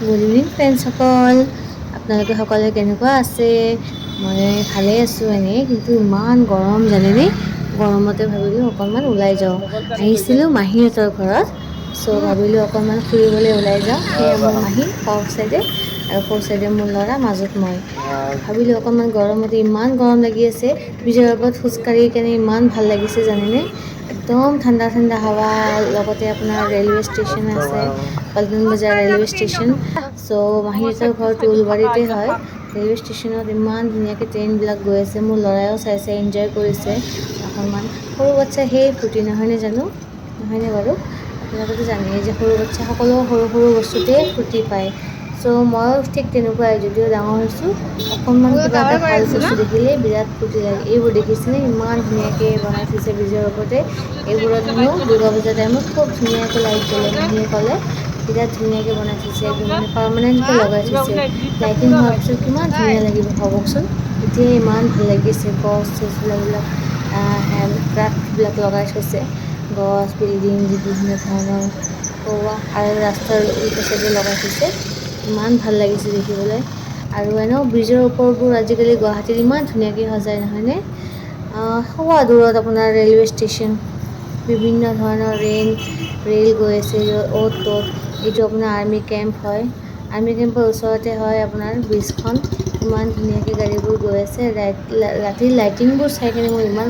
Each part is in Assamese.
গুড ইভিনিং ফ্ৰেণ্ডসকল, আপোনালোকে সকলোৱে কেনেকুৱা আছে? মই ভালেই আছোঁ এনেই, কিন্তু ইমান গৰম জানেনে? গৰমতে ভাবিলোঁ অকণমান ওলাই যাওঁ। আহিছিলোঁ মাহীহঁতৰ ঘৰত, চ' ভাবিলোঁ অকণমান ফুৰিবলৈ ওলাই যাওঁ। সেয়া মোৰ মাহী বাওঁ চাইডে আৰু সৌ চাইডে মোৰ ল'ৰা, মাজত মই। ভাবিলোঁ অকণমান গৰমতে ইমান গৰম লাগি আছে, ব্ৰিজৰ ওপৰত খোজকাঢ়ি কেনে ইমান ভাল লাগিছে জানেনে? একদম ঠাণ্ডা ঠাণ্ডা হাৱা, লগতে আপোনাৰ ৰেলৱে ষ্টেচন আছে, পল্টন বজাৰ ৰেলৱে ষ্টেচন। চ' মাহীহঁতৰ ঘৰটো উলবাৰীতে হয়। ৰেলৱে ষ্টেচনত ইমান ধুনীয়াকৈ ট্ৰেইনবিলাক গৈ আছে, মোৰ ল'ৰাইও চাইছে, এনজয় কৰিছে অকণমান। সৰু বাচ্ছা সেই ফূৰ্তি নহয়নে জানো? নহয়নে বাৰু? আপোনালোকেতো জানেই যে সৰু বাচ্ছা সকলো সৰু সৰু বস্তুতেই ফূৰ্তি পায়। চ' ময়ো ঠিক তেনেকুৱাই, যদিও ডাঙৰ হৈছোঁ, অকণমান কিবা এটা ভাল বস্তু দেখিলেই বিৰাট ফূৰ্তি লাগে। এইবোৰ দেখিছেনে? ইমান ধুনীয়াকৈ বনাই থৈছে ব্ৰিজৰ ওপৰতে। এইবোৰত হেনো দুৰ্গা পূজাৰ টাইমত খুব ধুনীয়াকৈ লাইট জ্বলে, মাহীয়ে ক'লে। বিৰাট ধুনীয়াকৈ বনাই থৈছে, একদম মানে পাৰ্মানেণ্টকৈ লগাই থৈছে। লাইটিং হোৱাৰ পিছত কিমান ধুনীয়া লাগিব ভাবকচোন। এতিয়াই ইমান ভাল লাগিছে, গছ চছবিলাক ক্ৰাফ্টবিলাক লগাই থৈছে। গছ, বিল্ডিং, বিভিন্ন ধৰণৰ আৰু ৰাস্তাৰ উল্টা চাইডে লগাই থৈছে। ইমান ভাল লাগিছে দেখিবলৈ। আৰু এনেও ব্ৰিজৰ ওপৰবোৰ আজিকালি গুৱাহাটীত ইমান ধুনীয়াকৈ সজায় নহয়নে? সৌৱা দূৰত আপোনাৰ ৰেলৱে ষ্টেচন, বিভিন্ন ধৰণৰ ৰেল গৈ আছে অ'ত ত'ত। এইটো আপোনাৰ আৰ্মি কেম্প হয়। আৰ্মি কেম্পৰ ওচৰতে হয় আপোনাৰ ব্ৰিজখন। ইমান ধুনীয়াকৈ গাড়ীবোৰ গৈ আছে। ৰাতিৰ লাইটিংবোৰ চাই কিনে মোৰ ইমান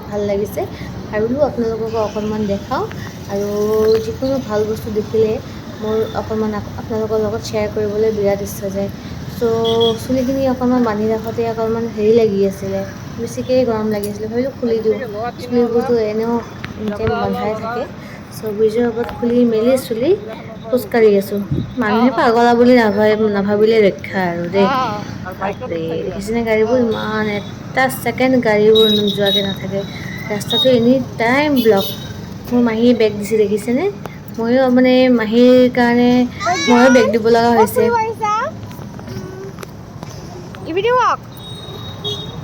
ভাল লাগিছে। ভাবিলোঁ আপোনালোককো অকণমান দেখাওঁ, আৰু যিকোনো ভাল বস্তু দেখিলে মোৰ অকণমান আপোনালোকৰ লগত শ্বেয়াৰ কৰিবলৈ বিৰাট ইচ্ছা যায়। চ' চুলিখিনি অকণমান বান্ধি ৰাখোঁতে অকণমান হেৰি লাগি আছিলে, বেছিকৈ গৰম লাগি আছিলে। ভাবিলোঁ খুলি দিওঁ, চুলিবোৰতো এনেও এনিটাইম বন্ধাই থাকে। চ' ব্ৰিজৰ ওপৰত খুলি মেলি চুলি খোজকাঢ়ি আছোঁ। মানুহে পাগলা বুলি নাভাবিলে ৰক্ষা আৰু দেই। বাপৰে, দেখিছেনে গাড়ীবোৰ? ইমান এটা ছেকেণ্ড গাড়ীবোৰ নোযোৱাকৈ নাথাকে। ৰাস্তাটো এনি টাইম ব্লক। মোৰ মাহীয়ে বেগ দিছে দেখিছেনে? ময়ো মানে মাহীৰ কাৰণে ময়ো বেগ দিব লগা হৈছে।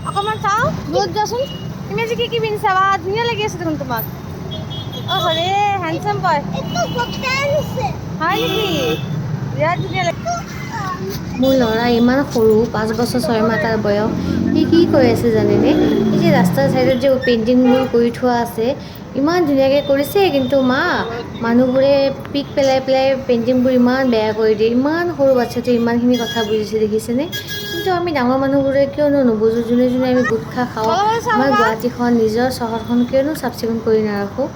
অকণমান চাওঁ, দূৰত যোৱাচোন। তুমি আজি কি পিন্ধিছা? বা ধুনীয়া লাগি আছে দেখোন তোমাক। অ' হৰে, হেণ্ডচাম বয়। হয় নেকি? বিৰাট ধুনীয়া লাগে। মোৰ ল'ৰা ইমান সৰু, 5 বছৰ 6 মাহ তাৰ বয়স। সি কি কৈ আছে জানেনে? এই যে ৰাস্তাৰ চাইডত যে পেইণ্টিংবোৰ কৰি থোৱা আছে, ইমান ধুনীয়াকৈ কৰিছে, কিন্তু মা, মানুহবোৰে পিক পেলাই পেলাই পেইণ্টিংবোৰ ইমান বেয়া কৰি দিয়ে। ইমান সৰু বাচ্ছাটোৱে ইমানখিনি কথা বুজিছে দেখিছেনে? কিন্তু আমি ডাঙৰ মানুহবোৰে কিয়নো নুবুজোঁ? যোনে যোনে আমি গুটখা খাওঁ, তললৈ চাওঁ আমাৰ ৰ'বা। গুৱাহাটীখন, নিজৰ চহৰখন কিয়নো চাফ চিকুণ কৰি নাৰাখোঁ?